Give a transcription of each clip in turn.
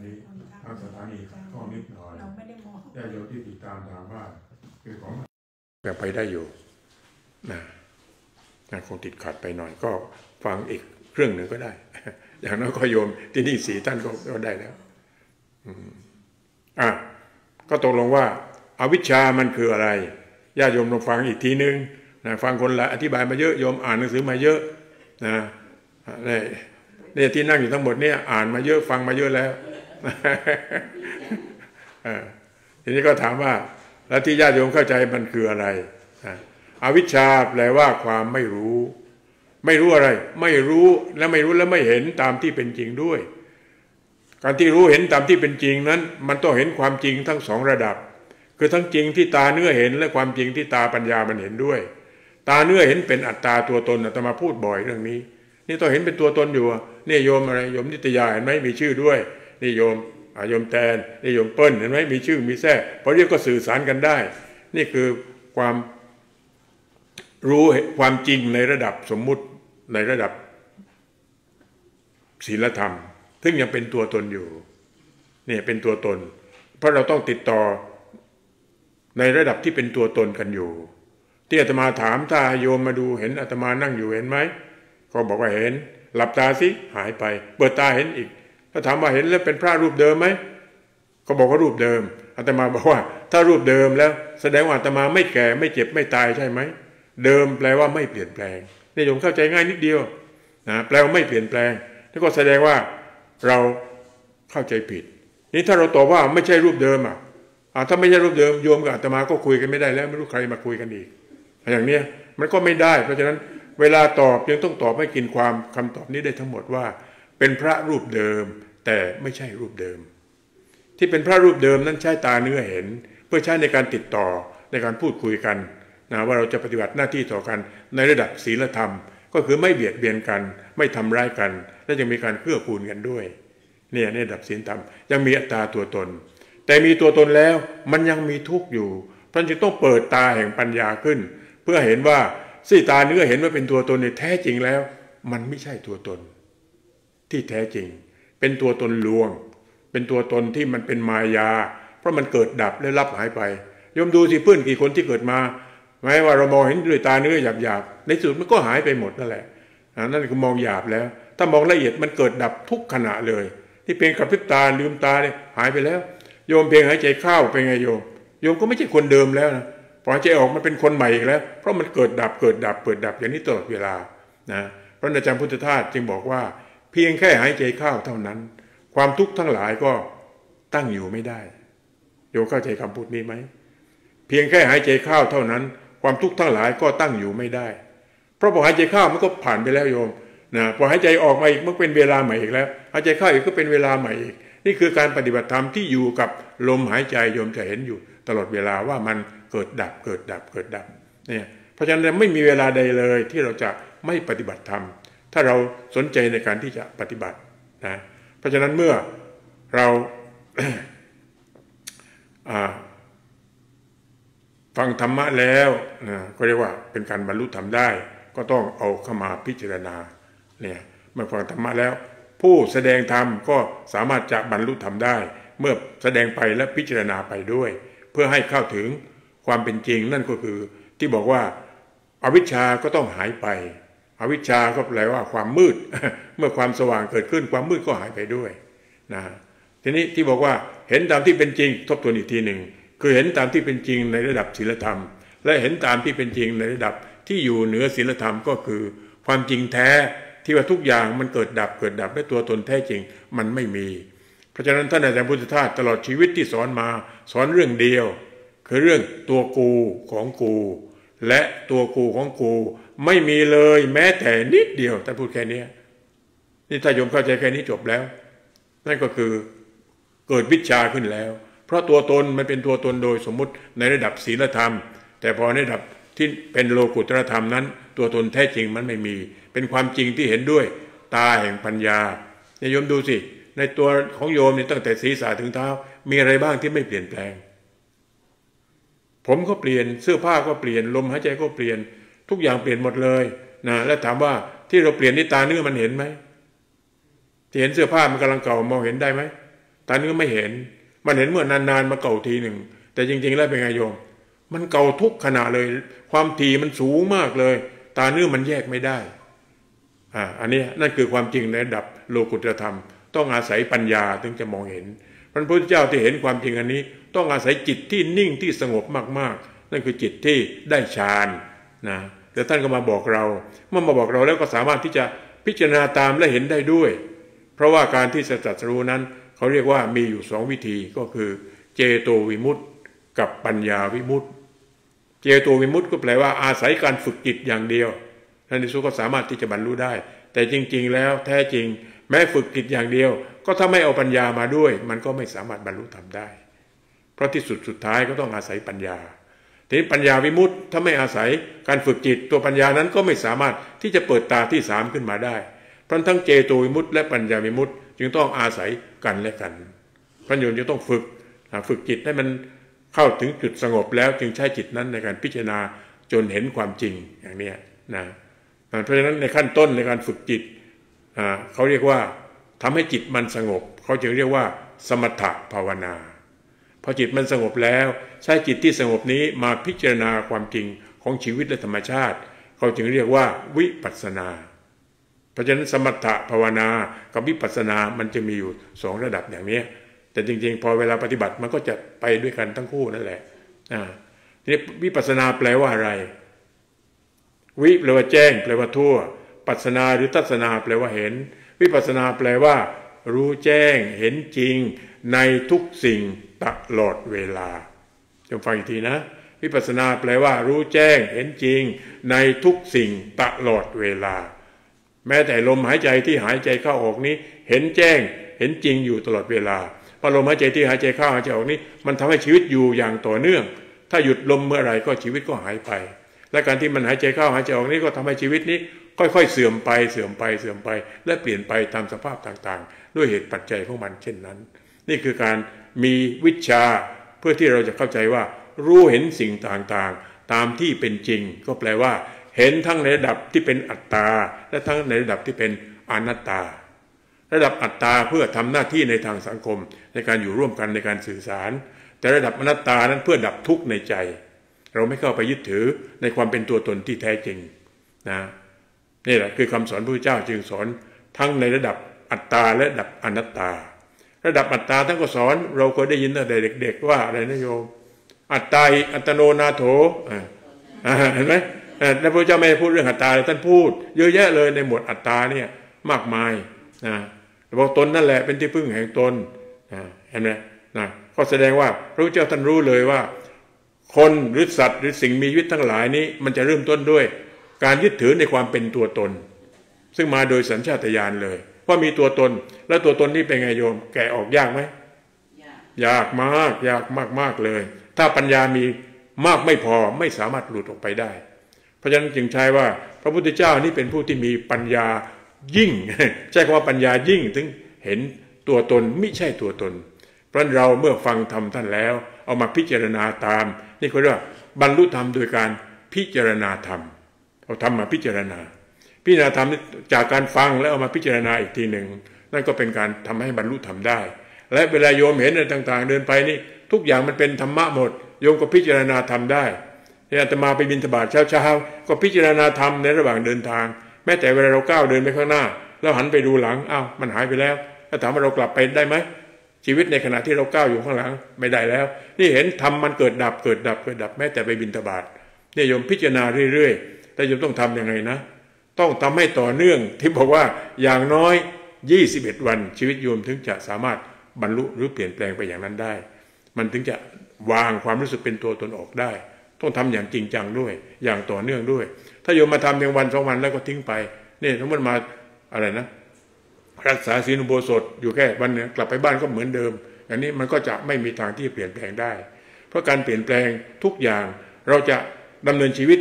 นี้ทางสถานีข้อนิดหน่อยญาติโยมที่ติดตามทางบ้านคือของแบบไปได้อยู่นะคงติดขัดไปหน่อยก็ฟังอีกเรื่องหนึ่งก็ได้อย่างน้อยก็โยมที่นี่4 ท่านก็ได้แล้วก็ตกลงว่าอวิชชามันคืออะไรญาติโยมลองฟังอีกทีนึงนะฟังคนละอธิบายมาเยอะโยมอ่านหนังสือมาเยอะนะเนี่ยที่นั่งอยู่ทั้งหมดเนี่ยอ่านมาเยอะฟังมาเยอะแล้วทีนี้ก็ถามว่าแล้วที่ญาติโยมเข้าใจมันคืออะไรอวิชชาแปลว่าความไม่รู้อะไรไม่รู้และไม่รู้และไม่เห็นตามที่เป็นจริงด้วยการที่รู้เห็นตามที่เป็นจริงนั้นมันต้องเห็นความจริงทั้ง2 ระดับคือทั้งจริงที่ตาเนื้อเห็นและความจริงที่ตาปัญญามันเห็นด้วยตาเนื้อเห็นเป็นอัตตาตัวตนอาตมาพูดบ่อยเรื่องนี้นี่ต้องเห็นเป็นตัวตนอยู่นี่โยมอะไรโยมนิตยาเห็นไหมมีชื่อด้วยนี่โยมแตนนี่โยมเปิ้ลเห็นไหมมีชื่อมีแท้พอเรียกก็สื่อสารกันได้นี่คือความรู้ความจริงในระดับสมมุติในระดับศีลธรรมซึ่งยังเป็นตัวตนอยู่นี่เป็นตัวตนเพราะเราต้องติดต่อในระดับที่เป็นตัวตนกันอยู่ที่อาตมาถามถ้าโยมมาดูเห็นอาตมานั่งอยู่เห็นไหมก็บอกว่าเห็นหลับตาสิหายไปเปิดตาเห็นอีกถ้าถามว่าเห็นแล้วเป็นพระรูปเดิมไหมก็บอกว่ารูปเดิมอาตมาบอกว่าถ้ารูปเดิมแล้วแสดงว่าอาตมาไม่แก่ไม่เจ็บไม่ตายใช่ไหมเดิมแปลว่าไม่เปลี่ยนแปลงนี่โยมเข้าใจง่ายนิดเดียวนะแปลว่าไม่เปลี่ยนแปลงนี่ก็แสดงว่าเราเข้าใจผิดนี่ถ้าเราตอบว่าไม่ใช่รูปเดิมถ้าไม่ใช่รูปเดิมโยมกับอาตมาก็คุยกันไม่ได้แล้วไม่รู้ใครมาคุยกันอีกอย่างเนี้ยมันก็ไม่ได้เพราะฉะนั้นเวลาตอบยังต้องตอบให้กินความคำตอบนี้ได้ทั้งหมดว่าเป็นพระรูปเดิมแต่ไม่ใช่รูปเดิมที่เป็นพระรูปเดิมนั้นใช้ตาเนื้อเห็นเพื่อใช้ในการติดต่อในการพูดคุยกันนะว่าเราจะปฏิบัติหน้าที่ต่อกันในระดับศีลธรรมก็คือไม่เบียดเบียนกันไม่ทำร้ายกันและยังมีการเกื้อกูลกันด้วยเนี่ยในระดับศีลธรรมยังมีอัตตาตัวตนแต่มีตัวตนแล้วมันยังมีทุกข์อยู่เพราะจึงต้องเปิดตาแห่งปัญญาขึ้นเพื่อเห็นว่าที่ตาเนื้อเห็นว่าเป็นตัวตนในแท้จริงแล้วมันไม่ใช่ตัวตนที่แท้จริงเป็นตัวตนลวงเป็นตัวตนที่มันเป็นมายาเพราะมันเกิดดับและลับหายไปโยมดูสิเพื่อนกี่คนที่เกิดมาแม้ว่าเรามองเห็นด้วยตาเนื้อหยาบๆในสุดมันก็หายไปหมดนั่นแหละนั่นคือมองหยาบแล้วถ้ามองละเอียดมันเกิดดับทุกขณะเลยที่เพียงกระพริบตาลืมตาเนี่ยหายไปแล้วโยมเพียงหายใจเข้าเป็นไงโยมก็ไม่ใช่คนเดิมแล้วนะพอหายใจออกมันเป็นคนใหม่อีกแล้วเพราะมันเกิดดับอย่างนี้ตลอดเวลานะพระอาจารย์พุทธทาสจึงบอกว่าเพียงแค่หายใจเข้าเท่านั้นความทุกข์ทั้งหลายก็ตั้งอยู่ไม่ได้โยมเข้าใจคำพูดนี้ไหมเพียงแค่หายใจเข้าเท่านั้นความทุกข์ทั้งหลายก็ตั้งอยู่ไม่ได้เพราะพอหายใจเข้ามันก็ผ่านไปแล้วโยมนะพอหายใจออกมาอีกมันเป็นเวลาใหม่อีกแล้วหายใจเข้าอีกก็เป็นเวลาใหม่อีกนี่คือการปฏิบัติธรรมที่อยู่กับลมหายใจโยมจะเห็นอยู่ตลอดเวลาว่ามันเกิดดับเนี่ยเพราะฉะนั้นไม่มีเวลาใดเลยที่เราจะไม่ปฏิบัติธรรมถ้าเราสนใจในการที่จะปฏิบัตินะเพราะฉะนั้นเมื่อเรา ฟังธรรมะแล้วก็เรียกว่าเป็นการบรรลุธรรมได้ก็ต้องเอาเข้ามาพิจารณาเนี่ยเมื่อฟังธรรมะแล้วผู้แสดงธรรมก็สามารถจะบรรลุธรรมได้เมื่อแสดงไปและพิจารณาไปด้วยเพื่อให้เข้าถึงความเป็นจริงนั่นก็คือที่บอกว่าอวิชชาก็ต้องหายไปอวิชชาก็แปลว่าความมืด เมื่อความสว่างเกิดขึ้นความมืดก็หายไปด้วยนะทีนี้ที่บอกว่าเห็นตามที่เป็นจริงทบทวนอีกทีหนึ่งคือเห็นตามที่เป็นจริงในระดับศีลธรรมและเห็นตามที่เป็นจริงในระดับที่อยู่เหนือศีลธรรมก็คือความจริงแท้ที่ว่าทุกอย่างมันเกิดดับและตัวตนแท้จริงมันไม่มีเพราะฉะนั้นท่านอาจารย์พุทธทาสตลอดชีวิตที่สอนมาสอนเรื่องเดียวคือเรื่องตัวกูของกูและตัวกูของกูไม่มีเลยแม้แต่นิดเดียวท่านพูดแค่นี้นี่ถ้าโยมเข้าใจแค่นี้จบแล้วนั่นก็คือเกิดวิชชาขึ้นแล้วเพราะตัวตนมันเป็นตัวตนโดยสมมุติในระดับศีลธรรมแต่พอในระดับที่เป็นโลกุตตรธรรมนั้นตัวตนแท้จริงมันไม่มีเป็นความจริงที่เห็นด้วยตาแห่งปัญญาเนี่ยโยมดูสิในตัวของโยมนี่ตั้งแต่ศีรษะถึงเท้ามีอะไรบ้างที่ไม่เปลี่ยนแปลงผมก็เปลี่ยนเสื้อผ้าก็เปลี่ยนลมหายใจก็เปลี่ยนทุกอย่างเปลี่ยนหมดเลยนะแล้วถามว่าที่เราเปลี่ยนนี่ตาเนื้อมันเห็นไหมที่เห็นเสื้อผ้ามันกำลังเก่ามองเห็นได้ไหม ตาเนื้อไม่เห็นมันเห็นเมื่อนานๆมาเก่าทีหนึ่งแต่จริงๆแล้วเป็นไงโยมมันเก่าทุกขณะเลยความถี่มันสูงมากเลยตาเนื้อมันแยกไม่ได้อันนี้นั่นคือความจริงในระดับโลกุตตรธรรมต้องอาศัยปัญญาถึงจะมองเห็นพระพุทธเจ้าที่เห็นความจริงอันนี้ต้องอาศัยจิตที่นิ่งที่สงบมากๆนั่นคือจิตที่ได้ฌานนะแต่ท่านก็มาบอกเราเมื่อมาบอกเราแล้วก็สามารถที่จะพิจารณาตามและเห็นได้ด้วยเพราะว่าการที่จะตรัสรู้นั้นเขาเรียกว่ามีอยู่2วิธีก็คือเจโตวิมุตติกับปัญญาวิมุตติเจโตวิมุตติก็แปลว่าอาศัยการฝึกจิตอย่างเดียวท่านที่สุดก็สามารถที่จะบรรลุได้แต่จริงๆแล้วแท้จริงแม้ฝึกจิตอย่างเดียวก็ถ้าไม่เอาปัญญามาด้วยมันก็ไม่สามารถบรรลุธรรมได้เพราะที่สุดท้ายก็ต้องอาศัยปัญญาทีนี้ปัญญาวิมุตติถ้าไม่อาศัยการฝึกจิตตัวปัญญานั้นก็ไม่สามารถที่จะเปิดตาที่3ขึ้นมาได้เพราะทั้งเจโตวิมุตติและปัญญาวิมุตติจึงต้องอาศัยกันและกันพระโยมจะต้องฝึกจิตให้มันเข้าถึงจุดสงบแล้วจึงใช้จิตนั้นในการพิจารณาจนเห็นความจริงอย่างนี้นะเพราะฉะนั้นในขั้นต้นในการฝึกจิตเขาเรียกว่าทำให้จิตมันสงบเขาจึงเรียกว่าสมถภาวนาพอจิตมันสงบแล้วใช้จิตที่สงบนี้มาพิจารณาความจริงของชีวิตและธรรมชาติเขาจึงเรียกว่าวิปัสสนาเพราะฉะนั้นสมถภาวนากับวิปัสสนามันจะมีอยู่2ระดับอย่างนี้แต่จริงๆพอเวลาปฏิบัติมันก็จะไปด้วยกันทั้งคู่นั่นแหละทีนี้วิปัสสนาแปลว่าอะไรวิแปลว่าแจ้งแปลว่าทั่วปัสสนาหรือทัศนาแปลว่าเห็นวิปัสสนาแปลว่ารู้แจ้งเห็นจริงในทุกสิ่งตลอดเวลาจงฟังอีกทีนะวิปัสสนาแปลว่ารู้แจ้งเห็นจริงในทุกสิ่งตลอดเวลาแม้แต่ลมหายใจที่หายใจเข้าออกนี้เห็นแจ้งเห็นจริงอยู่ตลอดเวลาพอลมหายใจที่หายใจเข้าหายใจออกนี้มันทำให้ชีวิตอยู่อย่างต่อเนื่องถ้าหยุดลมเมื่อไหร่ก็ชีวิตก็หายไปและการที่มันหายใจเข้าหายใจออกนี้ก็ทำให้ชีวิตนี้ค่อยๆเสื่อมไปและเปลี่ยนไปตามสภาพต่างๆด้วยเหตุปัจจัยของมันเช่นนั้นนี่คือการมีวิชาเพื่อที่เราจะเข้าใจว่ารู้เห็นสิ่งต่างๆตามที่เป็นจริงก็แปลว่าเห็นทั้งในระดับที่เป็นอัตตาและทั้งในระดับที่เป็นอนัตตาระดับอัตตาเพื่อทำหน้าที่ในทางสังคมในการอยู่ร่วมกันในการสื่อสารแต่ระดับอนัตตานั้นเพื่อดับทุกข์ในใจเราไม่เข้าไปยึดถือในความเป็นตัวตนที่แท้จริงนะนี่แหละคือคำสอนพระพุทธเจ้าจึงสอนทั้งในระดับอัตตาและระดับอนัตตาระดับอัตตาท่านก็สอนเราเคยได้ยินตั้งแต่เด็กๆว่าอะไรนะโยมอัตตาอัตโนนาโถเห็นไหมแล้วพระเจ้าไม่พูดเรื่องอัตตาเลยท่านพูดเยอะแยะเลยในหมวดอัตตาเนี่ยมากมายนะบอกตนนั่นแหละเป็นที่พึ่งแห่งตนเห็นไหมนะก็แสดงว่าพระพุทธเจ้าท่านรู้เลยว่าคนหรือสัตว์หรือสิ่งมีชีวิตทั้งหลายนี้มันจะเริ่มต้นด้วยการยึดถือในความเป็นตัวตนซึ่งมาโดยสัญชาตญาณเลยว่ามีตัวตนแล้วตัวตนนี้เป็นไงโยมแกะออกยากไหมยากมากยากมากเลยถ้าปัญญามีมากไม่พอไม่สามารถหลุดออกไปได้เพราะฉะนั้นจึงใช้ว่าพระพุทธเจ้านี่เป็นผู้ที่มีปัญญายิ่งใช้คำว่าปัญญายิ่งถึงเห็นตัวตนไม่ใช่ตัวตนเพราะเราเมื่อฟังธรรมท่านแล้วเอามาพิจารณาตามนี่เขาเรียกว่าบรรลุธรรมโดยการพิจารณาธรรมเอาธรรมมาพิจารณาธรรมจากการฟังแล้วเอามาพิจารณาอีกทีหนึ่งนั่นก็เป็นการทำให้บรรลุธรรมได้และเวลาโยมเห็นอะไรต่างๆเดินไปนี่ทุกอย่างมันเป็นธรรมะหมดโยมก็พิจารณาธรรมได้ที่อาตมาไปบิณฑบาตเช้าๆก็พิจารณาธรรมในระหว่างเดินทางแม้แต่เวลาเราก้าวเดินไปข้างหน้าแล้วหันไปดูหลังอ้าวมันหายไปแล้วถ้าถามว่าเรากลับไปได้ไหมชีวิตในขณะที่เราก้าวอยู่ข้างหลังไม่ได้แล้วนี่เห็นธรรมมันเกิดดับแม้แต่ไปบิณฑบาตนี่โยมพิจารณาเรื่อยๆแต่โยมต้องทำยังไงนะต้องทำให้ต่อเนื่องที่บอกว่าอย่างน้อย21วันชีวิตโยมถึงจะสามารถบรรลุหรือเปลี่ยนแปลงไปอย่างนั้นได้มันถึงจะวางความรู้สึกเป็นตัวตนออกได้ต้องทำอย่างจริงจังด้วยอย่างต่อเนื่องด้วยถ้าโยมมาทำเพียงวัน2วันแล้วก็ทิ้งไปนี่ถ้ามันมาอะไรนะรักษาศีลอุโบสถอยู่แค่วันนึงกลับไปบ้านก็เหมือนเดิมอย่างนี้มันก็จะไม่มีทางที่จะเปลี่ยนแปลงได้เพราะการเปลี่ยนแปลงทุกอย่างเราจะดำเนินชีวิต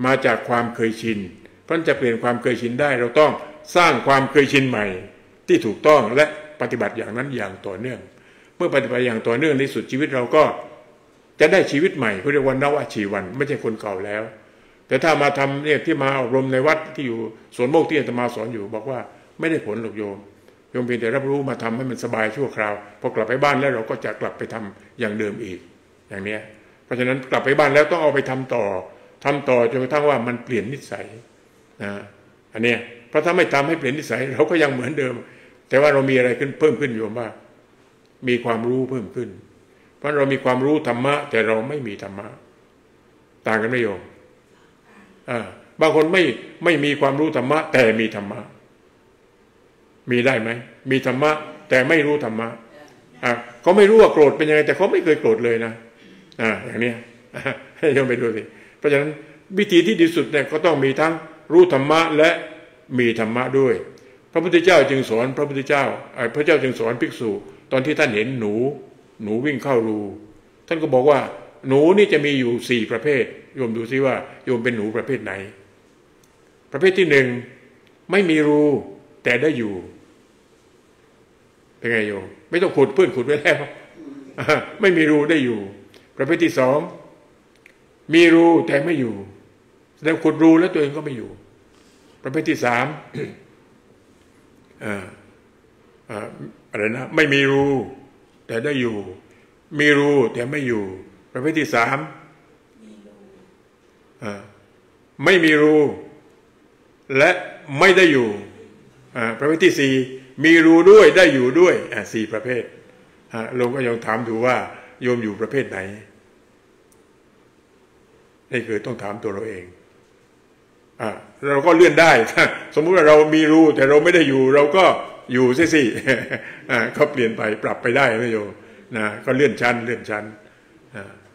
มาจากความเคยชินเพราะจะเปลี่ยนความเคยชินได้เราต้องสร้างความเคยชินใหม่ที่ถูกต้องและปฏิบัติอย่างนั้นอย่างต่อเนื่องเมื่อปฏิบัติอย่างต่อเนื่องในสุดชีวิตเราก็จะได้ชีวิตใหม่เขาเรียกว่านวชีวันไม่ใช่คนเก่าแล้วแต่ถ้ามาทำเนี่ยที่มาอบรมในวัดที่อยู่สวนโมกข์ที่อาตมาสอนอยู่บอกว่าไม่ได้ผลหรอกโยม มเพียงแต่รับรู้มาทำให้มันสบายชั่วคราวพอกลับไปบ้านแล้วเราก็จะกลับไปทำอย่างเดิมอีกอย่างเนี้ยเพราะฉะนั้นกลับไปบ้านแล้วต้องเอาไปทำต่อจนกระทั่งว่ามันเปลี่ยนนิสัยนะอันเนี้ยเพราะถ้าไม่ทำให้เปลี่ยนนิสัยเราก็ยังเหมือนเดิมแต่ว่าเรามีอะไรขึ้นเพิ่มขึ้นโยมว่ามีความรู้เพิ่มขึ้นเพราะเรามีความรู้ธรรมะแต่เราไม่มีธรรมะต่างกันไหมโยมบางคนไม่มีความรู้ธรรมะแต่มีธรรมะมีได้ไหมมีธรรมะแต่ไม่รู้ธรรมะเขาไม่รู้ว่าโกรธเป็นยังไงแต่เขาไม่เคยโกรธเลยนะอย่างนี้ให้โยมไปดูสิเพราะฉะนั้นวิธีที่ดีสุดเนี่ยก็ต้องมีทั้งรู้ธรรมะและมีธรรมะด้วยพระพุทธเจ้าจึงสอนพระเจ้าจึงสอนภิกษุตอนที่ท่านเห็นหนูวิ่งเข้ารูท่านก็บอกว่าหนูนี่จะมีอยู่4ประเภทโยมดูซิว่าโยมเป็นหนูประเภทไหนประเภทที่1ไม่มีรูแต่ได้อยู่เป็นไงโยมไม่ต้องขุดเพื่อนขุดไว้แล้วไม่มีรูได้อยู่ประเภทที่2มีรูแต่ไม่อยู่แล้วขุดรูแล้วตัวเองก็ไม่อยู่ประเภทที่3อะไรนะไม่มีรูแต่ได้อยู่มีรูแต่ไม่อยู่ประเภทที่3ไม่มีรูและไม่ได้อยู่ประเภทที่4มีรูด้วยได้อยู่ด้วย4ประเภทโยมก็ยังถามดูว่าโยมอยู่ประเภทไหนนี่คือต้องถามตัวเราเองเราก็เลื่อนได้สมมุติว่าเรามีรูแต่เราไม่ได้อยู่เราก็อยู่สิก็เปลี่ยนไปปรับไปได้นะโยมนะก็เลื่อนชั้น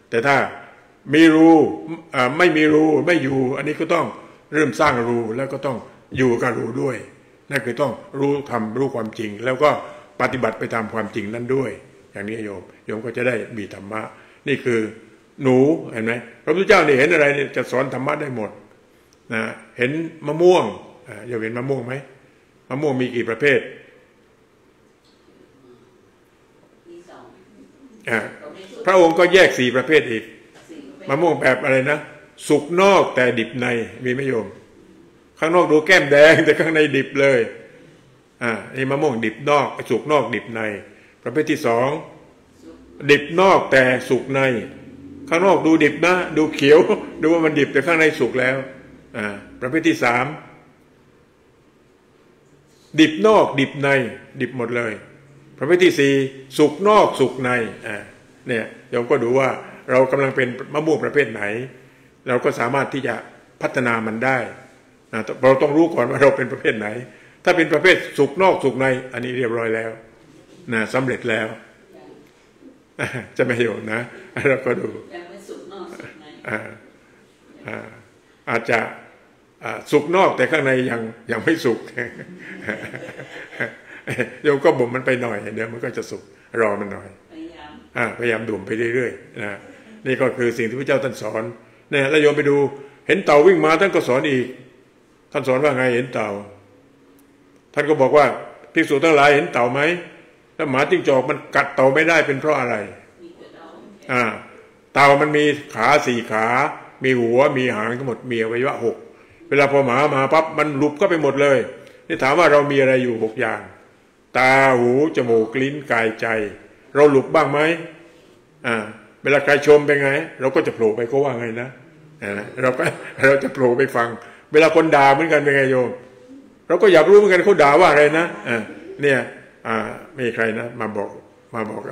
แต่ถ้ามีรูไม่มีรูไม่อยู่อันนี้ก็ต้องเริ่มสร้างรูแล้วก็ต้องอยู่กับรูด้วยนั่นคือต้องรู้ความจริงแล้วก็ปฏิบัติไปตามความจริงนั้นด้วยอย่างนี้โยมก็จะได้มีธรรมะนี่คือหนูเห็นไหมพระพุทธเจ้าเนี่ยเห็นอะไรเนี่ยจะสอนธรรมะได้หมดนะเห็นมะม่วงโยมเห็นมะม่วงไหมมะม่วงมีกี่ประเภทพระองค์ก็แยก4ประเภทอีกมะม่วงแบบอะไรนะสุกนอกแต่ดิบในมีไหมโยมข้างนอกดูแก้มแดงแต่ข้างในดิบเลยนี่มะม่วงดิบนอกสุกนอกดิบในประเภทที่2ดิบนอกแต่สุกในข้างนอกดูดิบนะดูเขียวดูว่ามันดิบแต่ข้างในสุกแล้วประเภทที่3ดิบนอกดิบในดิบหมดเลยประเภทที่4สุกนอกสุกในเนี่ยโยมก็ดูว่าเรากำลังเป็นมะม่วงประเภทไหนเราก็สามารถที่จะพัฒนามันได้เราต้องรู้ก่อนว่าเราเป็นประเภทไหนถ้าเป็นประเภทสุกนอกสุกในอันนี้เรียบร้อยแล้วนะสำเร็จแล้วจะไม่โยมนะเราก็ดูอาจจะสุกนอกแต่ข้างในยังไม่สุกโยมก็บ่มมันไปหน่อยเดี๋ยวมันก็จะสุกรอมันหน่อยพยายามดื่มไปเรื่อยๆนะนี่ก็คือสิ่งที่พระเจ้าท่านสอนเนี่ยแล้วโยมไปดูเห็นเต่าวิ่งมาท่านก็สอนอีกท่านสอนว่าไงเห็นเต่าท่านก็บอกว่าภิกษุทั้งหลายเห็นเต่าไหมแล้วหมาจิ้งจอกมันกัดเต่าไม่ได้เป็นเพราะอะไรเต่ามันมีขา4ขามีหัวมีหางทั้งหมดมีอวัยวะ6เวลาพอหมามาปั๊บมันหลุบก็ไปหมดเลยนี่ถามว่าเรามีอะไรอยู่6อย่างตาหูจมูกลิ้นกายใจเราหลุบบ้างไหมเวลาใครชมเป็นไงเราก็จะโผล่ไปก็ว่าไงนะเราจะโผล่ไปฟังเวลาคนด่าเหมือนกันเป็นไงโยมเราก็อยากรู้เหมือนกันเขาด่าว่าอะไรนะเนี่ยมีใครนะมาบอก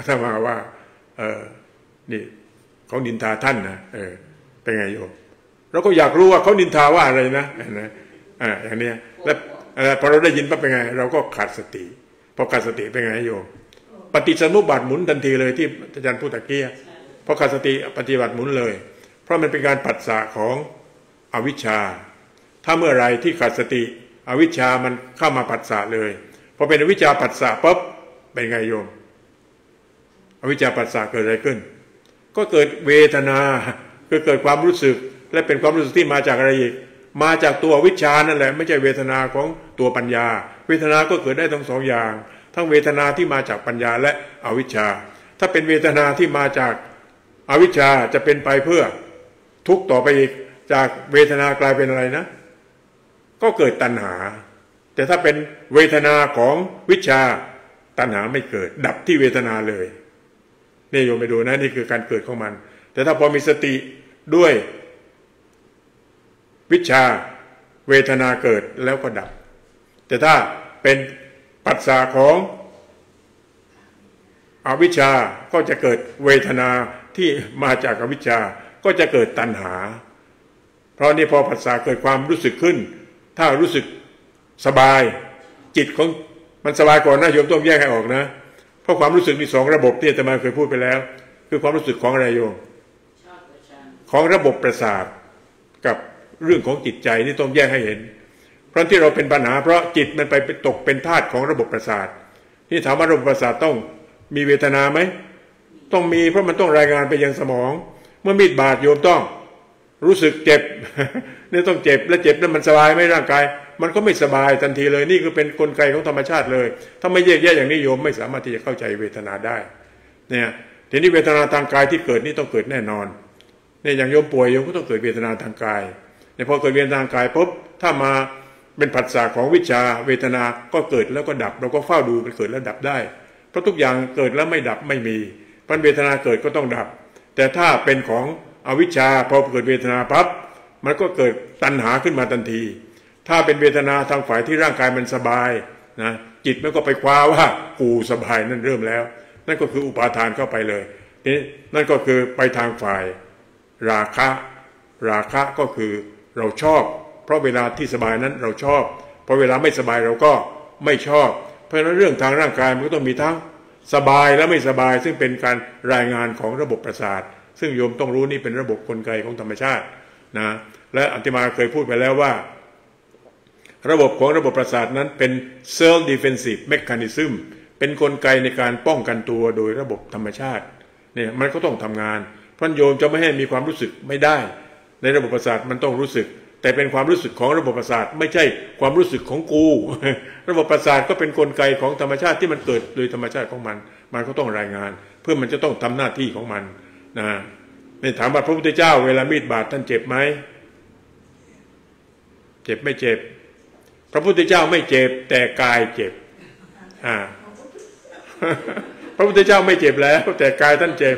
ถ้ามาว่านี่เขานินทาท่านนะเป็นไงโยมเราก็อยากรู้ว่าเขานินทาว่าอะไรนะอย่างเนี้ยแล้วพอเราได้ยินปั๊บเป็นไงเราก็ขาดสติพอขาดสติเป็นไงโยมปฏิสมุปบาทหมุนทันทีเลยที่อาจารย์พูดตะเกียพอขาดสติปฏิบัติหมุนเลยเพราะมันเป็นการปัสสะของอวิชชาถ้าเมื่อไรที่ขาดสติอวิชชามันเข้ามาปัสสะเลยพอเป็นอวิชชาปัสสะปั๊บเป็นไงโยมอวิชชาปัสสะเกิดอะไรขึ้นก็เกิดเวทนาคือเกิดความรู้สึกและเป็นความรู้สึกที่มาจากอะไรอีกมาจากตัวอวิชชานั่นแหละไม่ใช่เวทนาของตัวปัญญาเวทนาก็เกิดได้ทั้ง2อย่างทั้งเวทนาที่มาจากปัญญาและอวิชชาถ้าเป็นเวทนาที่มาจากอวิชชาจะเป็นไปเพื่อทุกข์ต่อไปอีกจากเวทนากลายเป็นอะไรนะก็เกิดตัณหาแ แต่ถ้าเป็นเวทนาของวิชาตัณหาไม่เกิดดับที่เวทนาเลยนี่โยมไปดูนะนี่คือการเกิดของมันแต่ถ้าพอมีสติด้วยวิชาเวทนาเกิดแล้วก็ดับแต่ถ้าเป็นปัจจาของอวิชชาก็จะเกิดเวทนาที่มาจากอวิชชาก็จะเกิดตัณหาเพราะนี่พอปัจจาเกิดความรู้สึกขึ้นถ้ารู้สึกสบายจิตของมันสบายก่อนนะโยมต้องแยกให้ออกนะเพราะความรู้สึกมีสองระบบที่อาตมาเคยพูดไปแล้วคือความรู้สึกของอะไรโยมของระบบประสาทกับเรื่องของจิตใจนี่ต้องแยกให้เห็นเพราะที่เราเป็นปัญหาเพราะจิตมันไปตกเป็นธาตุของระบบประสาทที่ถามว่าระบบประสาทต้องมีเวทนาไหมต้องมีเพราะมันต้องรายงานไปยังสมองเมื่อมีดบาดโยมต้องรู้สึกเจ็บ นี่ต้องเจ็บและเจ็บแล้วมันสบายไหมร่างกายมันก็ไม่สบายทันทีเลยนี่คือเป็นกลไกของธรรมชาติเลยถ้าไม่แยกแยะอย่างนี้โยมไม่สามารถที่จะเข้าใจเวทนาได้เนี่ยทีนี้เวทนาทางกายที่เกิดนี่ต้องเกิดแน่นอนเนี่ยอย่างโยมป่วยโยมก็ต้องเกิดเวทนาทางกายเนี่ยพอเกิดเวทนาทางกายปุ๊บถ้ามาเป็นผัสสะของวิชาเวทนาก็เกิดแล้วก็ดับเราก็เฝ้าดูมันเกิดแล้วดับได้เพราะทุกอย่างเกิดแล้วไม่ดับไม่มีเพราะเวทนาเกิดก็ต้องดับแต่ถ้าเป็นของอวิชชาพอเกิดเวทนาปั๊บมันก็เกิดตัณหาขึ้นมาทันทีถ้าเป็นเวทนาทางฝ่ายที่ร่างกายมันสบายนะจิตมันก็ไปคว้าว่ากูสบายนั่นเริ่มแล้วนั่นก็คืออุปาทานเข้าไปเลยนี่นั่นก็คือไปทางฝ่ายราคะก็คือเราชอบเพราะเวลาที่สบายนั้นเราชอบพอเวลาไม่สบายเราก็ไม่ชอบเพราะฉะนั้นเรื่องทางร่างกายมันก็ต้องมีทั้งสบายและไม่สบายซึ่งเป็นการรายงานของระบบประสาทซึ่งโยมต้องรู้นี่เป็นระบบกลไกของธรรมชาตินะและอาตมาเคยพูดไปแล้วว่าระบบของระบบประสาทนั้นเป็น self defensive mechanism เป็นกลไกในการป้องกันตัวโดยระบบธรรมชาติเนี่ยมันก็ต้องทำงานเพราะโยมจะไม่ให้มีความรู้สึกไม่ได้ในระบบประสาทมันต้องรู้สึกแต่เป็นความรู้สึกของระบบประสาทไม่ใช่ความรู้สึกของกู ระบบประสาทก็เป็นกลไกของธรรมชาติที่มันเกิดโดยธรรมชาติของมันก็ต้องรายงานเพื่อมันจะต้องทำหน้าที่ของมันนะนี่ถามว่าพระพุทธเจ้าเวลามีดบาดท่านเจ็บไหมเจ็บไม่เจ็บพระพุทธเจ้าไม่เจ็บแต่กายเจ็บพระพุทธเจ้าไม่เจ็บแล้วแต่กายท่านเจ็บ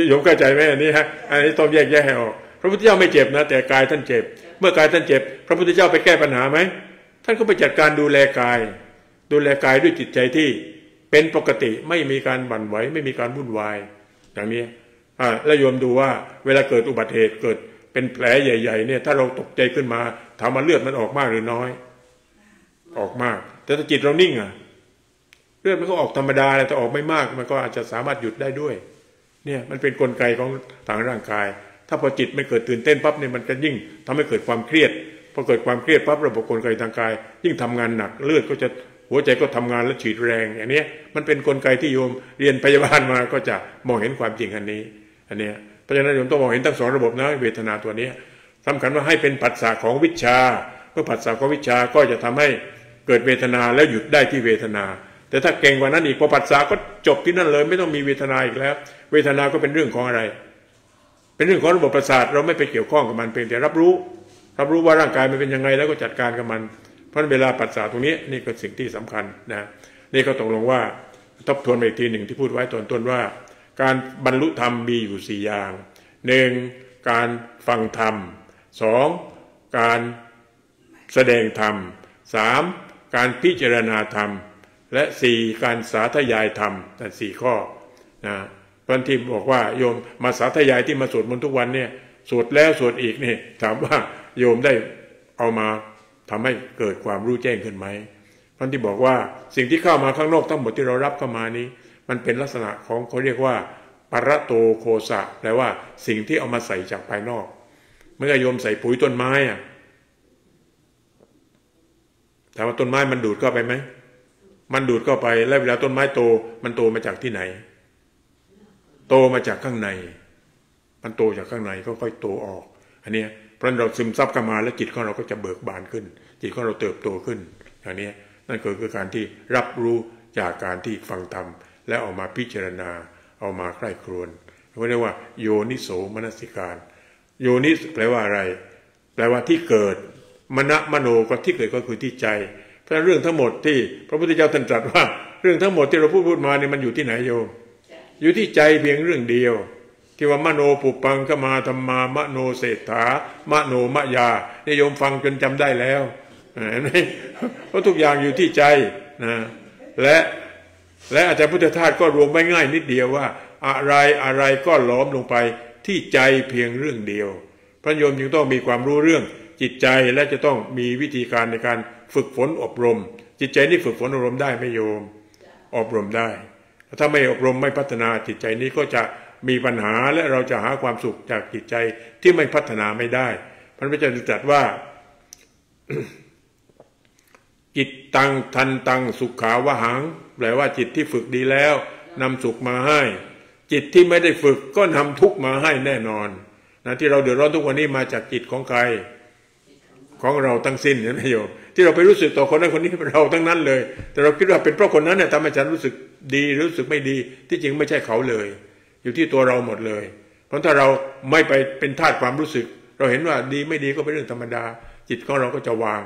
โยมเข้าใจไหมอันนี้ฮะอันนี้ต้องแยกให้ออกพระพุทธเจ้าไม่เจ็บนะแต่กายท่านเจ็บเมื่อกายท่านเจ็บพระพุทธเจ้าไปแก้ปัญหาไหมท่านก็ไปจัดการดูแลกายด้วยจิตใจที่เป็นปกติไม่มีการหวั่นไหวไม่มีการวุ่นวายอย่างนี้แล้วโยมดูว่าเวลาเกิดอุบัติเหตุเกิดเป็นแผลใหญ่ๆเนี่ยถ้าเราตกใจขึ้นมาถามว่าเลือดมันออกมากหรือน้อยออกมากแต่ถ้าจิตเรานิ่งเลือดมันก็ออกธรรมดาแต่ออกไม่มากมันก็อาจจะสามารถหยุดได้ด้วยเนี่ยมันเป็นกลไกของทางร่างกายถ้าพอจิตไม่เกิดตื่นเต้นปั๊บเนี่ยมันก็ยิ่งทำให้เกิดความเครียดพอเกิดความเครียดปั๊บระบบกลไกทางกายยิ่งทำงานหนักเลือดก็จะหัวใจก็ทำงานและฉีดแรงอย่างนี้มันเป็นกลไกที่โยมเรียนพยาบาลมาก็จะมองเห็นความจริงอันนี้เพราะฉะนั้นโยมต้องมองเห็นทั้งสองระบบนะเวทนาตัวนี้สำคัญว่าให้เป็นผัสสะของวิชาเมื่อผัสสะของวิชาก็จะทำให้เกิดเวทนาแล้วหยุดได้ที่เวทนาแต่ถ้าเก่งกว่านั้นอีกพอผัสสะก็จบที่นั่นเลยไม่ต้องมีเวทนาอีกแล้วเวทนาก็เป็นเรื่องของอะไรเป็นเรื่องของระบบประสาทเราไม่ไปเกี่ยวข้องกับมันเพียงแต่รับรู้ว่าร่างกายมันเป็นยังไงแล้วก็จัดการกับมันเพราะเวลาผัสสะตรงนี้นี่ก็สิ่งที่สำคัญนะนี่ก็ตกลงว่าทบทวนอีกทีหนึ่งที่พูดไว้ตอนต้นว่าการบรรลุธรรมมีอยู่4อย่าง 1. การฟังธรรม 2. การแสดงธรรม 3. การพิจารณาธรรมและ 4. การสาธยายธรรมแต่4ข้อนะเพราะที่บอกว่าโยมมาสาธยายที่มาสวดมนต์ทุกวันเนี่ยสวดแล้วสวดอีกนี่ถามว่าโยมได้เอามาทำให้เกิดความรู้แจ้งขึ้นไหมเพราะที่บอกว่าสิ่งที่เข้ามาข้างนอกทั้งหมดที่เรารับเข้ามานี้มันเป็นลักษณะของเขาเรียกว่าปรโตโคสะแปลว่าสิ่งที่เอามาใส่จากภายนอกเมื่อโยมใส่ปุ๋ยต้นไม้แต่ว่าต้นไม้มันดูดเข้าไปไหมมันดูดเข้าไปแล้วเวลาต้นไม้โตมันโตมาจากที่ไหนโตมาจากข้างในมันโตจากข้างในก็ค่อยโตออกอันนี้เพราะเราซึมซับเข้ามาแล้วจิตของเราก็จะเบิกบานขึ้นจิตของเราเติบโตขึ้นอย่างนี้นั่นคือการที่รับรู้จากการที่ฟังธรรมและออกมาพิจารณาเอามาใคร่ครวญเรียกว่าโยนิโสมนสิการโยนิแปลว่าอะไรแปลว่าที่เกิด มโนก็ที่เกิดก็คือที่ใจเพราะเรื่องทั้งหมดที่พระพุทธเจ้าท่านตรัสว่าเรื่องทั้งหมดที่เราพูดมาเนี่ยมันอยู่ที่ไหนโยมอยู่ที่ใจเพียงเรื่องเดียวที่ว่ามโนปุปังขมาธรรมามโนเศรษฐามโนมยานิยมฟังจนจำได้แล้วเห็นไหมเพราะทุกอย่างอยู่ที่ใจนะและอาจารย์พุทธทาสก็รวมไว้ง่ายนิดเดียวว่าอะไรก็ล้อมลงไปที่ใจเพียงเรื่องเดียวพระโยมจึงต้องมีความรู้เรื่องจิตใจและจะต้องมีวิธีการในการฝึกฝนอบรมจิตใจนี่ฝึกฝนอบรมได้ไหมโยมอบรมได้ถ้าไม่อบรมไม่พัฒนาจิตใจนี้ก็จะมีปัญหาและเราจะหาความสุขจากจิตใจที่ไม่พัฒนาไม่ได้พระพุทธเจ้าตรัสว่า จิตตังทันตังสุขาวหังแปลว่าจิตที่ฝึกดีแล้วนำสุขมาให้จิตที่ไม่ได้ฝึกก็นำทุกข์มาให้แน่นอนนะที่เราเดือดร้อนทุกวันนี้มาจากจิตของใครของเราทั้งสิ้นเห็นไหมโยมที่เราไปรู้สึกต่อคนนั้นคนนี้เราทั้งนั้นเลยแต่เราคิดว่าเป็นเพราะคนนั้นเนี่ยทำให้ฉันรู้สึกดีรู้สึกไม่ดีที่จริงไม่ใช่เขาเลยอยู่ที่ตัวเราหมดเลยเพราะถ้าเราไม่ไปเป็นทาสความรู้สึกเราเห็นว่าดีไม่ดีก็เป็นเรื่องธรรมดาจิตของเราก็จะวาง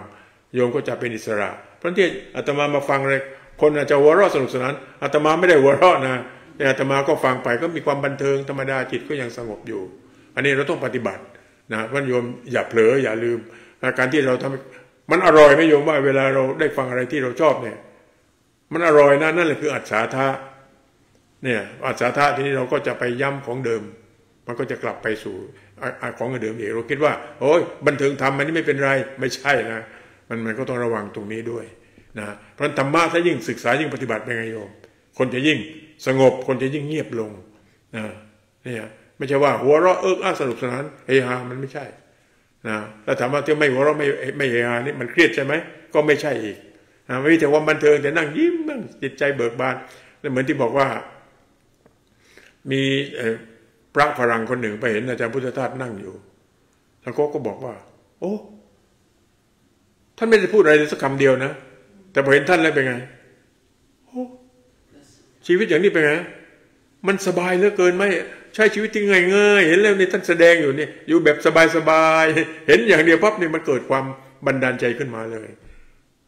โยมก็จะเป็นอิสระเพราะที่อาตมามาฟังเลยคนอาจจะหัวเราะสนุกสนานอาตมาไม่ได้หัวเราะนะแต่อาตมาก็ฟังไปก็มีความบันเทิงธรรมดาจิตก็ยังสงบอยู่อันนี้เราต้องปฏิบัตินะพระโยมอย่าเผลออย่าลืมการที่เราทำมันอร่อยไหมโยมว่าเวลาเราได้ฟังอะไรที่เราชอบเนี่ยมันอร่อยนะนั่นแหละคืออัศธาเนี่ยอัศธาทีนี้เราก็จะไปย้ำของเดิมมันก็จะกลับไปสู่ของเดิมอีกเราคิดว่าโอ้ยบันเทิงธรรมมันนี่ไม่เป็นไรไม่ใช่นะมันก็ต้องระวังตรงนี้ด้วยนะเพราะธรรมะถ้ายิ่งศึกษายิ่งปฏิบัติเป็นไงโยมคนจะยิ่งสงบคนจะยิ่งเงียบลงนะเนี่ยไม่ใช่ว่าหัวเราะสนุกสนานเฮฮามันไม่ใช่นะแล้วถามว่าที่ไม่หัวเราะไม่เฮฮานี่มันเครียดใช่ไหมก็ไม่ใช่อีกนะไม่ใช่ว่าบันเทิงแต่นั่งยิ้มนั่งจิตใจเบิกบานเหมือนที่บอกว่ามีพระฝรั่งคนหนึ่งไปเห็นอาจารย์พุทธทาสนั่งอยู่แล้วก็บอกว่าโอ้ท่านไม่ได้พูดอะไรเลยสักคำเดียวนะแต่พอเห็นท่านแล้วเป็นไงโอ้ชีวิตอย่างนี้เป็นไงมันสบายเหลือเกินไหมใช้ชีวิตที่ง่ายๆเห็นแล้วนี่ท่านแสดงอยู่นี่อยู่แบบสบายๆเห็นอย่างเดียวปั๊บนี่มันเกิดความบันดาลใจขึ้นมาเลย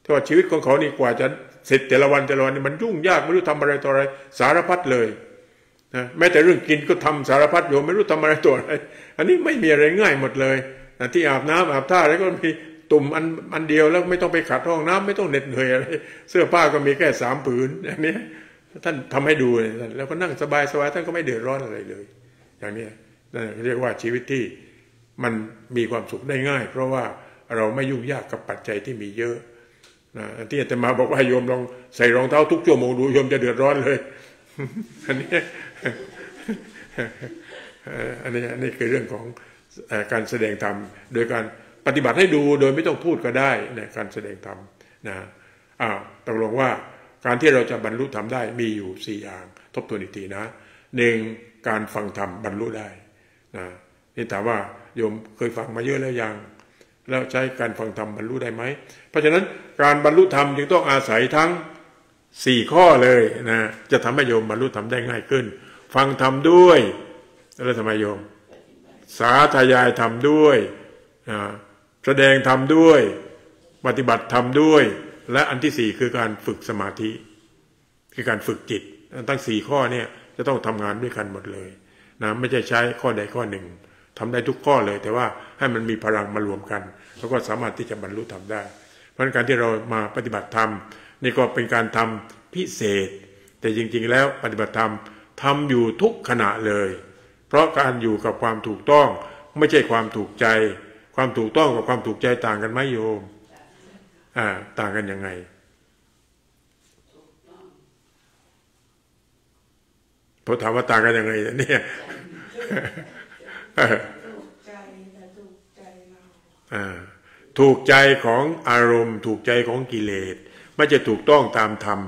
ถ้าว่าชีวิตของเขานี่กว่าจะเสร็จแต่ละวันนี่มันยุ่งยากไม่รู้ทำอะไรต่ออะไรสารพัดเลยนะแม้แต่เรื่องกินก็ทำสารพัดโยมไม่รู้ทำอะไรตัวอะไรอันนี้ไม่มีอะไรง่ายหมดเลยนะที่อาบน้ำอาบท่าแล้วก็มีตุ่มอันเดียวแล้วไม่ต้องไปขัดห้องน้ำไม่ต้องเหน็ดเหนื่อยอะไรเสื้อผ้าก็มีแค่3 ผืนอย่างนี้ท่านทำให้ดูแล้วก็นั่งสบายท่านก็ไม่เดือดร้อนอะไรเลยอย่างนี้นั่นเรียกว่าชีวิตที่มันมีความสุขได้ง่ายเพราะว่าเราไม่ยุ่งยากกับปัจจัยที่มีเยอะนะที่อาตมาบอกว่าโยมลองใส่รองเท้าทุกชั่วโมงดูโยมจะเดือดร้อนเลยอันนี้คือเรื่องของการแสดงธรรมโดยการปฏิบัติให้ดูโดยไม่ต้องพูดก็ได้ในการแสดงธรรมนะตกลงว่าการที่เราจะบรรลุธรรมได้มีอยู่4อย่างทบทวนอีกทีนะ1การฟังธรรมบรรลุได้นะนี่ถามว่าโยมเคยฟังมาเยอะแล้วยังแล้วใช้การฟังธรรมบรรลุได้ไหมเพราะฉะนั้นการบรรลุธรรมจึงต้องอาศัยทั้ง4ข้อเลยนะจะทำให้โยมบรรลุธรรมได้ง่ายขึ้นฟังธรรมด้วยแล้วทำไมโยมสาธยายธรรมด้วยแสดงธรรมด้วยปฏิบัติธรรมด้วยและอันที่4คือการฝึกสมาธิคือการฝึกจิตทั้ง4ข้อเนี่ยจะต้องทำงานด้วยกันหมดเลยนะไม่ใช่ใช้ข้อใดข้อหนึ่งทำได้ทุกข้อเลยแต่ว่าให้มันมีพลังมารวมกันแล้วก็สามารถที่จะบรรลุธรรมได้เพราะการที่เรามาปฏิบัติธรรมนี่ก็เป็นการทำพิเศษแต่จริงๆแล้วปฏิบัติธรรมทำอยู่ทุกขณะเลยเพราะการอยู่กับความถูกต้องไม่ใช่ความถูกใจความถูกต้องกับความถูกใจต่างกันไหมโยมต่างกันยังไงพอถามว่าต่างกันยังไงเนี่ยถูกใจของอารมณ์ถูกใจของกิเลสไม่จะถูกต้องตามธรรม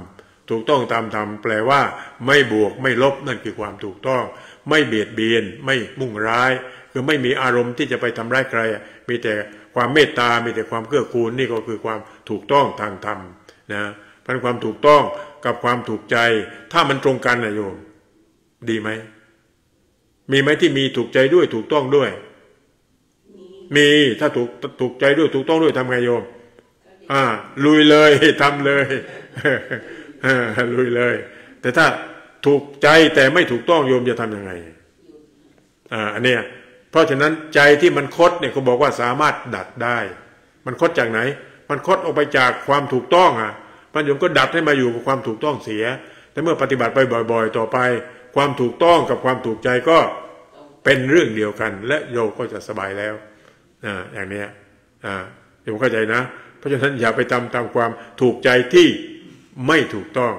ถูกต้องตามธรรมแปลว่าไม่บวกไม่ลบนั่นคือความถูกต้องไม่เบียดเบียนไม่มุ่งร้ายคือไม่มีอารมณ์ที่จะไปทำร้ายใครมีแต่ความเมตตามีแต่ความเกื้อกูลนี่ก็คือความถูกต้องทางธรรมนะพันความถูกต้องกับความถูกใจถ้ามันตรงกันนะโยมดีไหมมีไหมที่มีถูกใจด้วยถูกต้องด้วย มีถ้าถูกใจด้วยถูกต้องด้วยทำไงโยมลุยเลยทำเลยลุยเลยแต่ถ้าถูกใจแต่ไม่ถูกต้องโยมจะทำยังไงอันเนี้ยเพราะฉะนั้นใจที่มันคดเนี่ยเขาบอกว่าสามารถดัดได้มันคดจากไหนมันคดออกไปจากความถูกต้องมันโยมก็ดัดให้มาอยู่กับความถูกต้องเสียแต่เมื่อปฏิบัติไปบ่อยๆต่อไปความถูกต้องกับความถูกใจก็เป็นเรื่องเดียวกันและโยมก็จะสบายแล้วอย่างนี้โยมเข้าใจนะเพราะฉะนั้นอย่าไปทำตามความถูกใจที่ไม่ถูกต้อง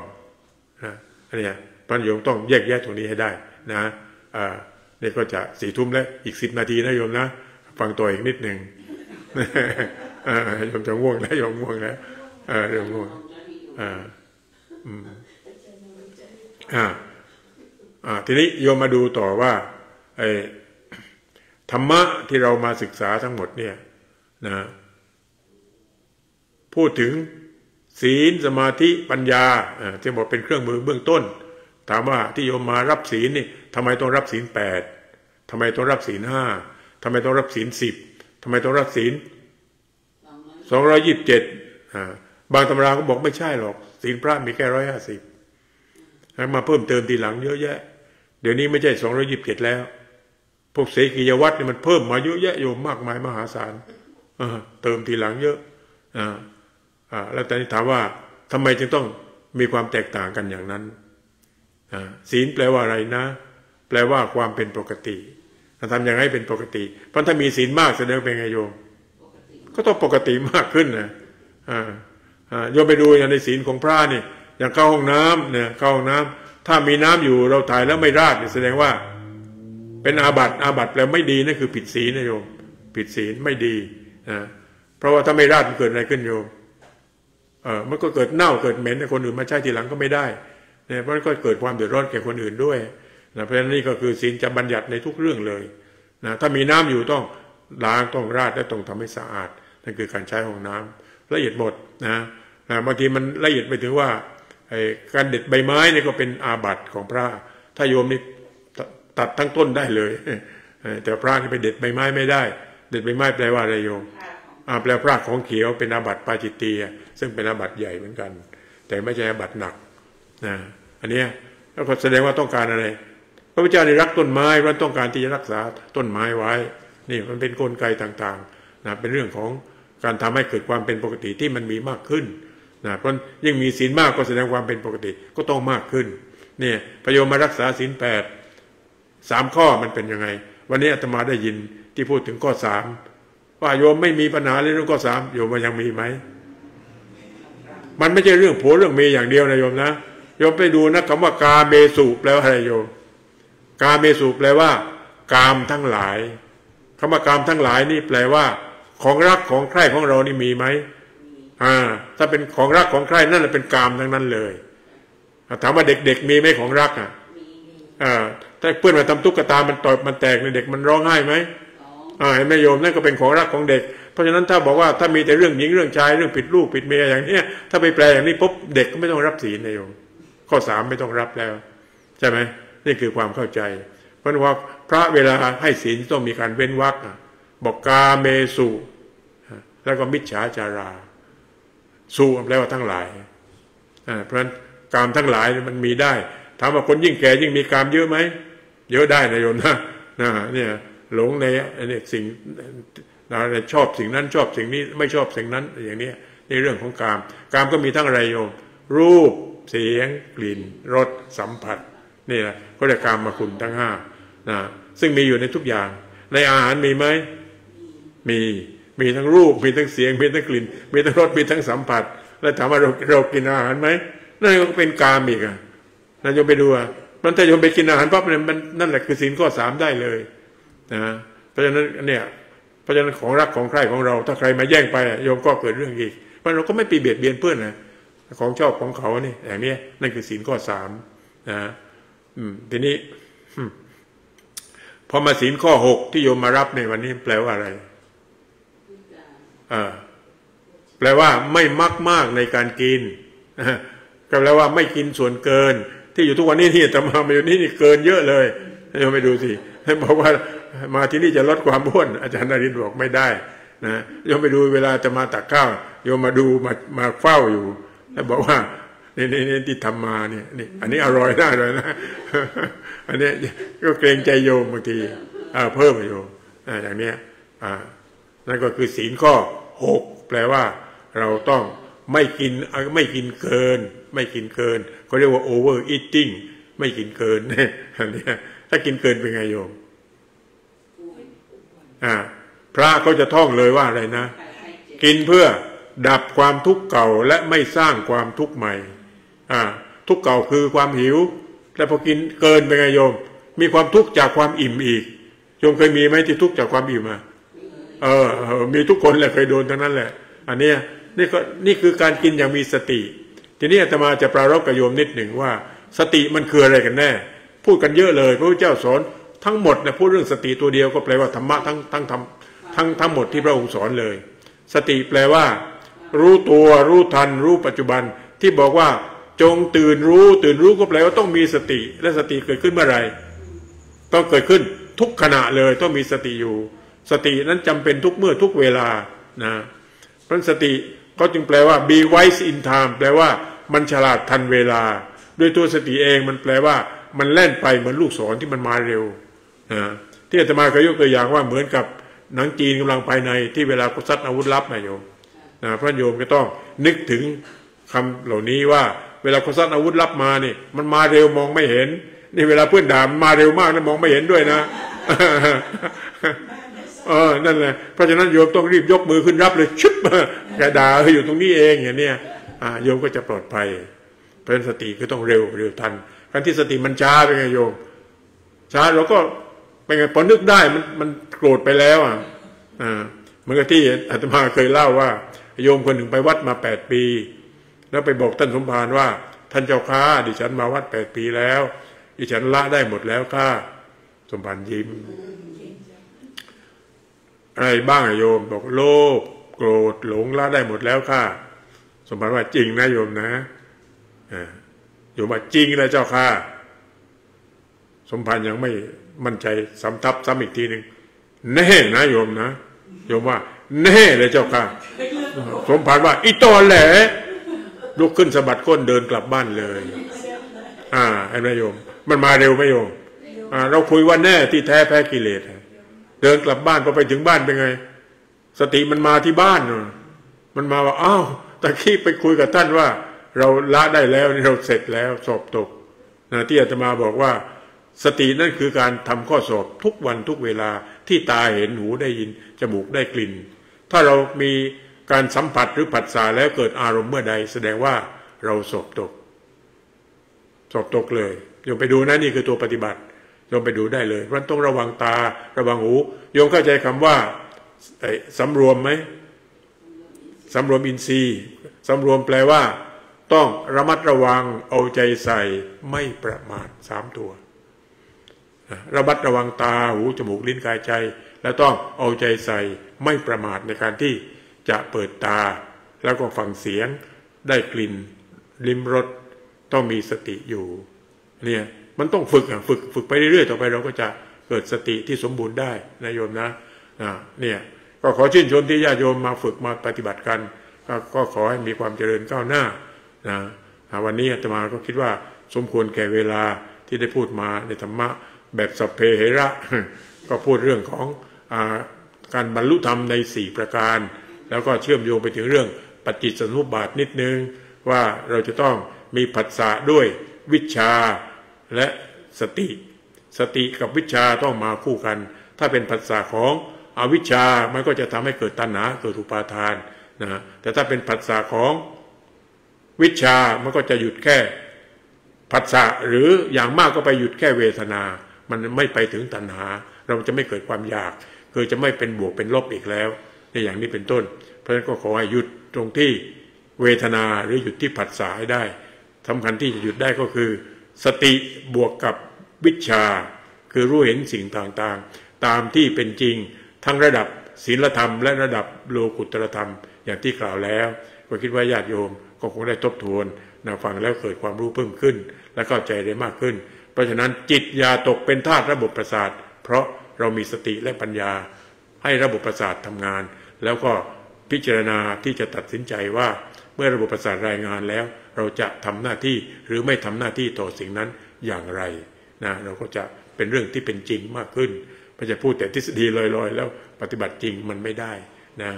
อันนี้พระโยมต้องแยกแยะตรงนี้ให้ได้นะนี่ก็จะ4 ทุ่มแล้วอีก10 นาทีนะโยมนะฟังตัวอีกนิดหนึ่งโยมจะง่วงแล้วโยมง่วงแล้วเรื่องง่วงทีนี้โยมมาดูต่อว่าธรรมะที่เรามาศึกษาทั้งหมดเนี่ยนะพูดถึงศีลสมาธิปัญญาที่บอกเป็นเครื่องมือเบื้องต้นถามว่าที่โยมมารับศีลนี่ทำไมต้องรับศีล8ทำไมต้องรับศีล5ทำไมต้องรับศีล10ทำไมต้องรับศีล227บางตำราก็บอกไม่ใช่หรอกศีลพระมีแค่150มาเพิ่มเติมทีหลังเยอะแยะเดี๋ยวนี้ไม่ใช่227แล้วพวกเสกียวัตรเนี่ยมันเพิ่มมาเยอะแยะโยมมากมายมหาศาลเติมทีหลังเยอะแล้วแต่นี้ถามว่าทำไมจึงต้องมีความแตกต่างกันอย่างนั้นศีลแปลว่าอะไรนะแปลว่าความเป็นปกติทำอย่างไรเป็นปกติเพราะถ้ามีศีลมากแสดงเป็นไงโยมก็ต้องปกติมากขึ้นนะโยมไปดูอย่างในศีลของพระนี่อย่างเข้าห้องน้ำเนี่ยเข้าห้องน้ำถ้ามีน้ำอยู่เราถ่ายแล้วไม่ราดแสดงว่าเป็นอาบัติแปลไม่ดีนั่นคือผิดศีลนะโยมผิดศีลไม่ดีเพราะว่าถ้าไม่ราดมันเกิดอะไรขึ้นโยมมันก็เกิดเน่าเกิดเหม็นคนอื่นมาใช้ทีหลังก็ไม่ได้เนี่ยเพราะก็เกิดความเดือดร้อนแก่คนอื่นด้วยนะเพราะฉะนั้นนี่ก็คือศีลจะบัญญัติในทุกเรื่องเลยนะถ้ามีน้ำอยู่ต้องล้างต้องราดและต้องทำให้สะอาดนั่นคือการใช้ห้องน้ำละเอียดหมดนะบางทีมันละเอียดไปถึงว่าการเด็ดใบไม้นี่ก็เป็นอาบัติของพระถ้าโยมนี่ตัดทั้งต้นได้เลยแต่พระนี่ไปเด็ดใบไม้ไม่ได้เด็ดใบไม้แปลว่าอะไรโยมแปลพรากของเขียวเป็นอาบัติปาจิตตีซึ่งเป็นอาบัติใหญ่เหมือนกันแต่ไม่ใช่อาบัติหนักอันนี้แล้วก็แสดงว่าต้องการอะไรพระพุทธเจ้าได้รักต้นไม้เพราะต้องการที่จะรักษาต้นไม้ไว้นี่มันเป็นกลไกต่างๆเป็นเรื่องของการทำให้เกิดความเป็นปกติที่มันมีมากขึ้นเพราะยิ่งมีศีลมากก็แสดงความเป็นปกติก็ต้องมากขึ้นเนี่ยพระโยมมารักษาศีล8 3 ข้อมันเป็นยังไงวันนี้อาตมาได้ยินที่พูดถึงข้อ3ว่าโยมไม่มีปัญหาเรื่องข้อ3โยมมันยังมีไหมมันไม่ใช่เรื่องผัวเรื่องเมียอย่างเดียวนะโยมนะโยมไปดูนะคำว่ากาเมสุแปลว่าอะไรโยมกาเมสุแปลว่ากามทั้งหลายคำว่ากามทั้งหลายนี่แปลว่าของรักของใคร่ของเรานี่มีไหมถ้าเป็นของรักของใคร่นั่นแหละเป็นกามทั้งนั้นเลยถามว่าเด็กๆมีไหมของรักถ้าเพื่อนมาทำตุ๊กตามันต่อยมันแตกเด็กมันร้องไห้ไหมเห็นไหมโยมนั่นก็เป็นของรักของเด็กเพราะฉะนั้นถ้าบอกว่าถ้ามีแต่เรื่องหญิงเรื่องชายเรื่องผิดลูกผิดเมียอย่างนี้ถ้าไปแปลอย่างนี้ปุ๊บเด็กก็ไม่ต้องรับศีลนะโยมข้อ3ไม่ต้องรับแล้วใช่ไหมนี่คือความเข้าใจเพราะว่าพระเวลาให้ศีลต้องมีการเว้นวรรคบอกกาเมสุแล้วก็มิจฉาจาราสุแปลว่าทั้งหลายเพราะฉะนั้นกามทั้งหลายมันมีได้ถามว่าคนยิ่งแก่ยิ่งมีกามเยอะไหมเยอะได้นะโยมนะเนี่ยหลงในสิ่งชอบสิ่งนั้นชอบสิ่งนี้ไม่ชอบสิ่งนั้นอย่างนี้ในเรื่องของกามก็มีทั้งอะไรโยมรูปเสียงกลิ่นรสสัมผัสนี่แหละก็เรียกกามมาคุณทั้ง5ซึ่งมีอยู่ในทุกอย่างในอาหารมีไหมมีทั้งรูปมีทั้งเสียงมีทั้งกลิ่นมีทั้งรสมีทั้งสัมผัสแล้วถามว่าเรากินอาหารไหมนั่นก็เป็นกามอีกนั่นโยมไปดูมันถ้าโยมไปกินอาหารปั๊บเนี่ยมันนั่นแหละคือศีลข้อ3ได้เลยเพราะฉะนั้นเนี่ยเพราะฉะนั้นของรักของใคร่ของเราถ้าใครมาแย่งไปโยมก็เกิดเรื่องอีกเพราะเราก็ไม่ไปเบียดเบียนเพื่อนนะของชอบของเขานี่อย่างนี้นั่นคือศีลข้อ3ทีนี้พอมาศีลข้อ6ที่โยมมารับในวันนี้แปลว่าอะไรแปลว่าไม่มากในการกินก็แปลว่าไม่กินส่วนเกินที่อยู่ทุกวันนี้ที่อาตมาอยู่นี่เกินเยอะเลยโยมไปดูสิให้บอกว่า มาที่นี่จะลดความอ้วนอาจารย์นรินทร์บอกไม่ได้นะโยมไปดูเวลาจะมาตักข้าวโยมมาดูมาเฝ้าอยู่แล้วบอกว่านี่ที่ทำมาเนี่ยนี่อันนี้อร่อยได้เลยนะอันนี้ก็เกรงใจโยมบางทีเพิ่มโยมอย่างเนี้ยนั่นก็คือศีลข้อ6แปลว่าเราต้องไม่กินเกินไม่กินเกินเขาเรียกว่า over eating ไม่กินเกินอันนี้ถ้ากินเกินเป็นไงโยมพระเขาจะท่องเลยว่าอะไรนะกินเพื่อดับความทุกข์เก่าและไม่สร้างความทุกข์ใหม่ทุกข์เก่าคือความหิวแล้วพอกินเกินเป็นไงโยมมีความทุกข์จากความอิ่มอีกโยมเคยมีไหมที่ทุกข์จากความอิ่มมีทุกคนแหละเคยโดนทั้งนั้นแหละอันนี้นี่คือการกินอย่างมีสติทีนี้อาตมาจะปรารภกับโยมนิดหนึ่งว่าสติมันคืออะไรกันแน่พูดกันเยอะเลยพระพุทธเจ้าสอนทั้งหมดนะพูดเรื่องสติตัวเดียวก็แปลว่าธรรมะทั้งหมดที่พระองค์สอนเลยสติแปลว่ารู้ตัวรู้ทันรู้ปัจจุบันที่บอกว่าจงตื่นรู้ก็แปลว่าต้องมีสติและสติเกิดขึ้นเมื่อไหร่ต้องเกิดขึ้นทุกขณะเลยต้องมีสติอยู่สตินั้นจำเป็นทุกเมื่อทุกเวลานะเพราะสติก็จึงแปลว่า be wise in time แปลว่ามันฉลาดทันเวลาด้วยตัวสติเองมันแปลว่ามันแล่นไปเหมือนลูกศรที่มันมาเร็วนะที่อาตมาเคยยกตัวอย่างว่าเหมือนกับหนังจีนกำลังภายในที่เวลาเขาซัดอาวุธลับนะโยมนะพระโยมก็ต้องนึกถึงคำเหล่านี้ว่าเวลาเขาซัดอาวุธลับมานี่มันมาเร็วมองไม่เห็นนี่เวลาเพื่อนด่ามันมาเร็วมากนะมองไม่เห็นด้วยนะนั่นแหละเพราะฉะนั้นโยมต้องรีบยกมือขึ้นรับเลยชุบแกด่าอยู่ตรงนี้เองอย่างเนี้ยโยมก็จะปลอดภัยเพราะฉะนั้นสติก็ต้องเร็วทันการที่สติมันช้าเป็นไงโยมช้าเราก็เป็นไงพอนึกได้มันโกรธไปแล้วเหมือนกับที่อาตมาเคยเล่าว่าโยมคนหนึ่งไปวัดมา8 ปีแล้วไปบอกท่านสมภารว่าท่านเจ้าข้าดิฉันมาวัด8 ปีแล้วดิฉันละได้หมดแล้วข้าสมภารยิ้มอะไรบ้างโยมบอกโลภโกรธหลงละได้หมดแล้วข้าสมภารว่าจริงนะโยมนะโยมว่าจริงนะเจ้าข้าสมภารยังไม่มั่นใจซ้ำอีกทีหนึ่งแน่นะโยมนะโยมว่าแน่เลยเจ้าข้าสมภารว่าอีตอแหลลุกขึ้นสะบัดก้นเดินกลับบ้านเลยเห็นไหมโยมมันมาเร็วไหมโยมเราคุยว่าแน่ที่แท้แพ้กิเลสเดินกลับบ้านพอไปถึงบ้านเป็นไงสติมันมาที่บ้านมันมาว่าอ้าวตะกี้ไปคุยกับท่านว่าเราละได้แล้วเราเสร็จแล้วสอบตกที่อาตมาบอกว่าสตินั่นคือการทำข้อสอบทุกวันทุกเวลาที่ตาเห็นหูได้ยินจมูกได้กลิ่นถ้าเรามีการสัมผัสหรือผัสสะแล้วเกิดอารมณ์เมื่อใดแสดงว่าเราสอบตกเลยโยมไปดูนะนี่คือตัวปฏิบัติโยมไปดูได้เลยเพราะต้องระวังตาระวังหูโยมเข้าใจคำว่าสำรวมไหมสำรวมอินทรีย์สำรวมแปลว่าต้องระมัดระวังเอาใจใส่ไม่ประมาท3 ตัวระมัดระวังตาหูจมูกลิ้นกายใจและต้องเอาใจใส่ไม่ประมาทในการที่จะเปิดตาแล้วก็ฟังเสียงได้กลิ่นลิ้มรสต้องมีสติอยู่เนี่ยมันต้องฝึกไปเรื่อยๆต่อไปเราก็จะเกิดสติที่สมบูรณ์ได้นะโยมนะเนี่ยก็ขอชื่นชมที่ญาติโยมมาฝึกมาปฏิบัติกันก็ขอให้มีความเจริญก้าวหน้านะวันนี้อาตมาก็คิดว่าสมควรแก่เวลาที่ได้พูดมาในธรรมะแบบสัพเพเหระก็พูดเรื่องของการบรรลุธรรมใน4 ประการแล้วก็เชื่อมโยงไปถึงเรื่องปฏิจจสมุปบาทนิดนึงว่าเราจะต้องมีผัสสะด้วยวิชชาและสติกับวิชชาต้องมาคู่กันถ้าเป็นผัสสะของอวิชชามันก็จะทำให้เกิดตัณหาเกิดอุปาทานนะแต่ถ้าเป็นผัสสะของวิชชามันก็จะหยุดแค่ผัสสะหรืออย่างมากก็ไปหยุดแค่เวทนามันไม่ไปถึงตัณหาเราจะไม่เกิดความอยากคือจะไม่เป็นบวกเป็นลบอีกแล้วในอย่างนี้เป็นต้นเพราะฉะนั้นก็ขอให้หยุดตรงที่เวทนาหรือหยุดที่ผัสสะให้ได้สำคัญที่จะหยุดได้ก็คือสติบวกกับวิชชาคือรู้เห็นสิ่งต่างๆตามที่เป็นจริงทั้งระดับศีลธรรมและระดับโลกุตตรธรรมอย่างที่กล่าวแล้วก็คิดว่าญาติโยมก็คงได้ทบทวนฟังแล้วเกิดความรู้เพิ่มขึ้นและเข้าใจได้มากขึ้นเพราะฉะนั้นจิตอย่าตกเป็นทาสระบบประสาทเพราะ เรามีสติและปัญญาให้ระบบประสาททำงาน แล้วก็พิจารณาที่จะตัดสินใจว่าเมื่อระบบประสาทรายงานแล้วเราจะทำหน้าที่หรือไม่ทำหน้าที่ต่อสิ่งนั้นอย่างไรนะเราก็จะเป็นเรื่องที่เป็นจริงมากขึ้นไม่จะพูดแต่ทฤษฎีลอยๆแล้วปฏิบัติจริงมันไม่ได้นะ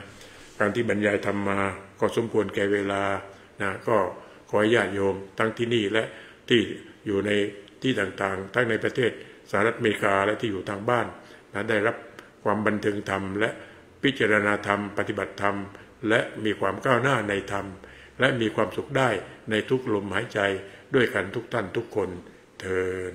การที่บรรยายธรรมมาก็สมควรแก่เวลานะก็ขอให้ญาติโยมทั้งที่นี่และที่อยู่ในที่ต่างๆทั้งในประเทศสหรัฐอเมริกาและที่อยู่ทางบ้านนะได้รับความบันเทิงธรรมและพิจารณาธรรมปฏิบัติธรรมและมีความก้าวหน้าในธรรมและมีความสุขได้ในทุกลมหายใจด้วยกันทุกท่านทุกคนเทอญ